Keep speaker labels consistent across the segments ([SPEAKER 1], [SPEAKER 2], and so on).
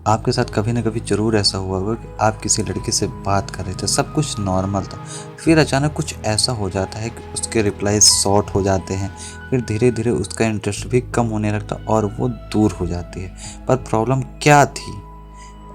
[SPEAKER 1] आपके साथ कभी ना कभी ज़रूर ऐसा हुआ होगा कि आप किसी लड़के से बात कर रहे थे, सब कुछ नॉर्मल था, फिर अचानक कुछ ऐसा हो जाता है कि उसके रिप्लाई शॉर्ट हो जाते हैं, फिर धीरे धीरे उसका इंटरेस्ट भी कम होने लगता और वो दूर हो जाती है। पर प्रॉब्लम क्या थी?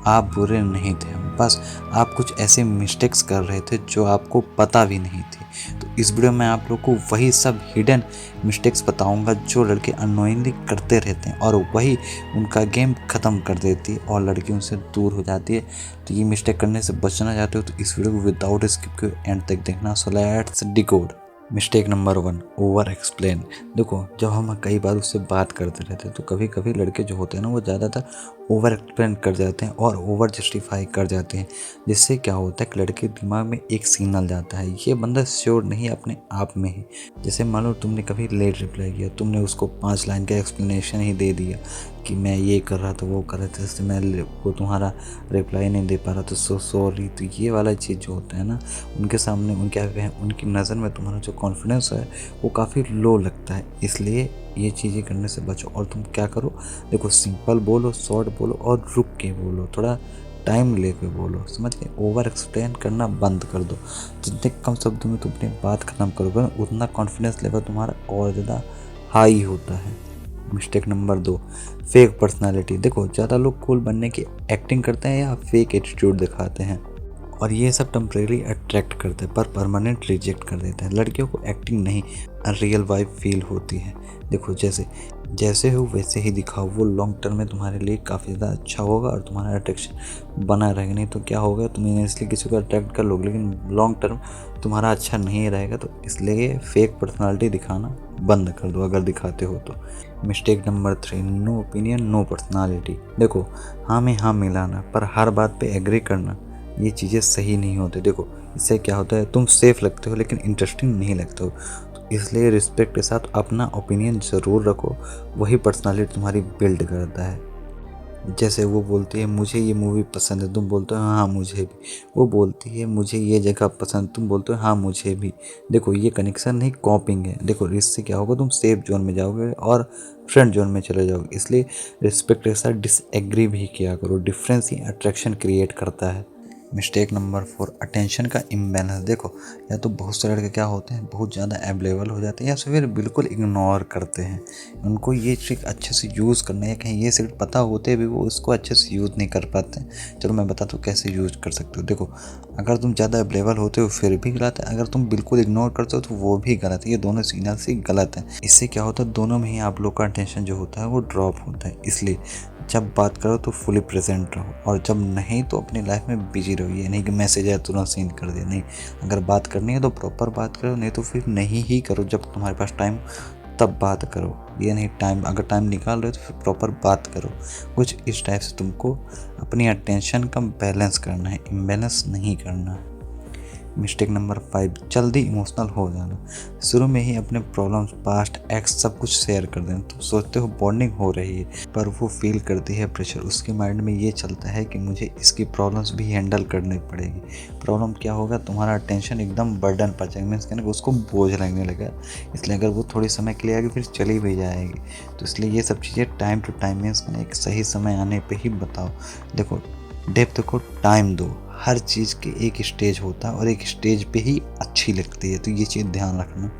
[SPEAKER 1] आप बुरे नहीं थे, बस आप कुछ ऐसे मिस्टेक्स कर रहे थे जो आपको पता भी नहीं थी। तो इस वीडियो में आप लोग को वही सब हिडन मिस्टेक्स बताऊंगा जो लड़के अननोइंगली करते रहते हैं और वही उनका गेम ख़त्म कर देती है और लड़की उनसे दूर हो जाती है। तो ये मिस्टेक करने से बचना चाहते हो तो इस वीडियो को विदाउट स्किप के एंड तक देखना। So let's decode. Mistake number 1, over explain. देखो, जब हम कई बार उससे बात करते रहते हैं तो कभी कभी लड़के जो होते हैं ना वो ज़्यादातर ओवर एक्सप्लेन कर जाते हैं और ओवर जस्टिफाई कर जाते हैं, जिससे क्या होता है कि लड़के दिमाग में एक सिग्नल जाता है, ये बंदा श्योर नहीं अपने आप में ही। जैसे मान लो तुमने कभी लेट रिप्लाई किया, तुमने उसको 5 लाइन का एक्सप्लेनेशन ही दे दिया कि मैं ये कर रहा था वो कर रहा था, जैसे मैं वो तुम्हारा रिप्लाई नहीं दे पा रहा तो सॉरी। तो ये वाला चीज़ जो होता है ना, उनके सामने उन क्या कहें, उनकी नज़र में तुम्हारा जो कॉन्फिडेंस है वो काफ़ी लो लगता है। इसलिए ये चीज़ें करने से बचो और तुम क्या करो, देखो सिंपल बोलो, शॉर्ट बोलो और रुक के बोलो, थोड़ा टाइम लेके बोलो, समझ गए। ओवर एक्सप्लेन करना बंद कर दो। जितने कम शब्दों में तुम अपनी बात खत्म करोगे ना, उतना कॉन्फिडेंस लेवल तुम्हारा और ज़्यादा हाई होता है। Mistake number 2, fake personality. देखो, ज़्यादा लोग कूल बनने की एक्टिंग करते हैं या फेक एटीट्यूड दिखाते हैं और ये सब टेम्परेरी अट्रैक्ट करते हैं पर परमानेंट रिजेक्ट कर देते हैं। लड़कियों को एक्टिंग नहीं, रियल वाइब फील होती है। देखो, जैसे जैसे हो वैसे ही दिखाओ, वो लॉन्ग टर्म में तुम्हारे लिए काफ़ी ज़्यादा अच्छा होगा और तुम्हारा अट्रैक्शन बना रहेगा। नहीं तो क्या होगा, तुम इनिशियली किसी को अट्रैक्ट कर लोगे लेकिन लॉन्ग टर्म तुम्हारा अच्छा नहीं रहेगा। तो इसलिए फेक पर्सनालिटी दिखाना बंद कर दो अगर दिखाते हो तो। Mistake number 3, no opinion no personality. देखो, हाँ में हाँ मिलाना पर हर बात पे एग्री करना, ये चीज़ें सही नहीं होती। देखो, इससे क्या होता है, तुम सेफ लगते हो लेकिन इंटरेस्टिंग नहीं लगते हो। तो इसलिए रिस्पेक्ट के साथ अपना ओपिनियन ज़रूर रखो, वही पर्सनालिटी तुम्हारी बिल्ड करता है। जैसे वो बोलती है मुझे ये मूवी पसंद है, तुम बोलते हो हाँ मुझे भी। वो बोलती है मुझे ये जगह पसंद, तुम बोलते हो हाँ मुझे भी। देखो, ये कनेक्शन नहीं, कॉपिंग है। देखो, इससे क्या होगा, तुम सेफ जोन में जाओगे और फ्रेंड जोन में चले जाओगे। इसलिए रिस्पेक्ट के साथ डिसएग्री भी किया करो, डिफरेंस ही अट्रैक्शन क्रिएट करता है। मिस्टेक नंबर 4, अटेंशन का इम्बैलेंस। देखो, या तो बहुत से लड़के क्या होते हैं, बहुत ज़्यादा अवेलेबल हो जाते हैं या फिर बिल्कुल इग्नोर करते हैं। उनको ये ट्रिक अच्छे से यूज़ करना है, कहीं ये सिर्फ पता होते भी वो उसको अच्छे से यूज़ नहीं कर पाते हैं। चलो मैं बताता हूँ कैसे यूज़ कर सकते हो। देखो, अगर तुम ज़्यादा अवेलेबल होते हो फिर भी गलत है, अगर तुम बिल्कुल इग्नोर करते हो तो वो भी गलत है। ये दोनों सिग्नल्स ही गलत हैं। इससे क्या होता है, दोनों में ही आप लोग का अटेंशन जो होता है वो ड्रॉप होता है। इसलिए जब बात करो तो फुली प्रेजेंट रहो और जब नहीं तो अपनी लाइफ में बिजी रहो। ये नहीं कि मैसेज है तुरंत सीन कर दे, नहीं। अगर बात करनी है तो प्रॉपर बात करो, नहीं तो फिर नहीं ही करो। जब तुम्हारे पास टाइम तब बात करो, ये नहीं टाइम, अगर टाइम निकाल रहे हो तो फिर प्रॉपर बात करो। कुछ इस टाइप से तुमको अपनी अटेंशन का बैलेंस करना है, इम्बैलेंस नहीं करना। मिस्टेक नंबर 5, जल्दी इमोशनल हो जाना। शुरू में ही अपने प्रॉब्लम्स, पास्ट, एक्स सब कुछ शेयर कर देना। तुम सोचते हो बॉन्डिंग हो रही है पर वो फील करती है प्रेशर। उसके माइंड में ये चलता है कि मुझे इसकी प्रॉब्लम्स भी हैंडल करनी पड़ेगी। प्रॉब्लम क्या होगा, तुम्हारा टेंशन एकदम बर्डन पड़ जाएगा, मीन्स कहने उसको बोझ लगने लगा। इसलिए अगर वो थोड़ी समय के लिए आएगी फिर चली भी जाएगी। तो इसलिए ये सब चीज़ें टाइम टू टाइम, मीन्स एक सही समय आने पर ही बताओ। देखो, डेप्थ को टाइम दो, हर चीज़ के एक स्टेज होता है और एक स्टेज पे ही अच्छी लगती है, तो ये चीज़ ध्यान रखना।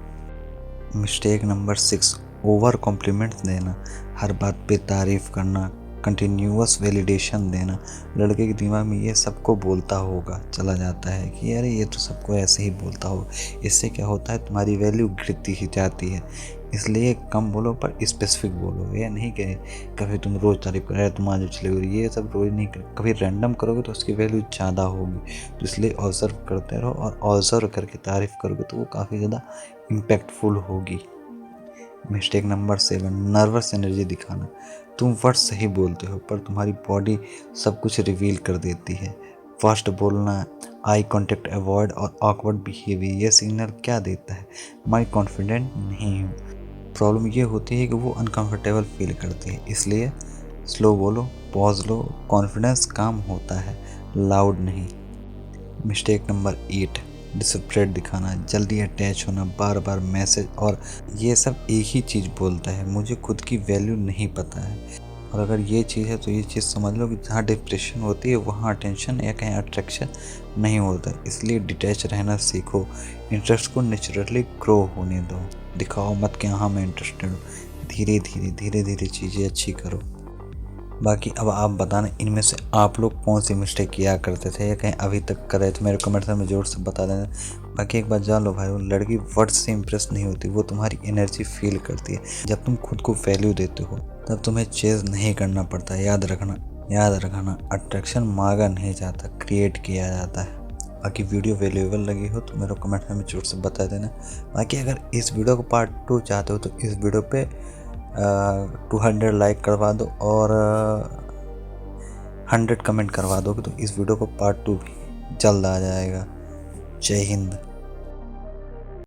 [SPEAKER 1] मिस्टेक नंबर 6, ओवर कॉम्प्लीमेंट्स देना, हर बात पे तारीफ़ करना, कंटिन्यूअस वैलिडेशन देना। लड़के के दिमाग में ये सबको बोलता होगा चला जाता है कि अरे ये तो सबको ऐसे ही बोलता होगा। इससे क्या होता है, तुम्हारी वैल्यू गिरती ही जाती है। इसलिए कम बोलो पर स्पेसिफिक बोलो। ये नहीं कि कभी तुम रोज़ तारीफ कर रहे तुम आज चले गए, ये सब रोज़ नहीं कर, कभी रैंडम करोगे तो उसकी वैल्यू ज़्यादा होगी। तो इसलिए ऑब्जर्व करते रहो और ऑब्जर्व करके तारीफ़ करोगे तो वो काफ़ी ज़्यादा इम्पैक्टफुल होगी। मिस्टेक नंबर 7, नर्वस एनर्जी दिखाना। तुम वर्ड सही बोलते हो पर तुम्हारी बॉडी सब कुछ रिवील कर देती है। फास्ट बोलना, आई कांटेक्ट अवॉइड और ऑकवर्ड बिहेवियर, ये सिग्नल क्या देता है, मैं कॉन्फिडेंट नहीं हूँ। प्रॉब्लम ये होती है कि वो अनकंफर्टेबल फील करती है। इसलिए स्लो बोलो, पॉज लो, कॉन्फिडेंस काम होता है, लाउड नहीं। मिस्टेक नंबर 8, डिस्परेट दिखाना, जल्दी अटैच होना, बार बार मैसेज और ये सब एक ही चीज़ बोलता है, मुझे खुद की वैल्यू नहीं पता है। और अगर ये चीज़ है तो ये चीज़ समझ लो कि जहाँ डिप्रेशन होती है वहाँ अटेंशन या कहीं अट्रैक्शन नहीं होता। इसलिए डिटैच रहना सीखो, इंटरेस्ट को नेचुरली ग्रो होने दो। दिखाओ मत कि हाँ मैं इंटरेस्टेड हूँ। धीरे धीरे चीज़ें अच्छी करो। बाकी अब आप बताना इनमें से आप लोग कौन सी मिस्टेक किया करते थे या कहीं अभी तक कर रहे थे, मेरे कमेंट में ज़रूर से बता देना। बाकी एक बात जान लो भाई, वो लड़की वर्ड्स से इम्प्रेस नहीं होती, वो तुम्हारी एनर्जी फील करती है। जब तुम खुद को वैल्यू देते हो तब तुम्हें चेज़ नहीं करना पड़ता। याद रखना अट्रैक्शन मांगा नहीं जाता, क्रिएट किया जाता है। बाकी वीडियो वैल्यूएबल लगी हो तो मेरे कमेंट में ज़रूर से बता देना। बाकी अगर इस वीडियो को पार्ट 2 चाहते हो तो इस वीडियो पे 200 लाइक करवा दो और 100 कमेंट करवा दोगे तो इस वीडियो को पार्ट 2 भी जल्द आ जाएगा। जय हिंद।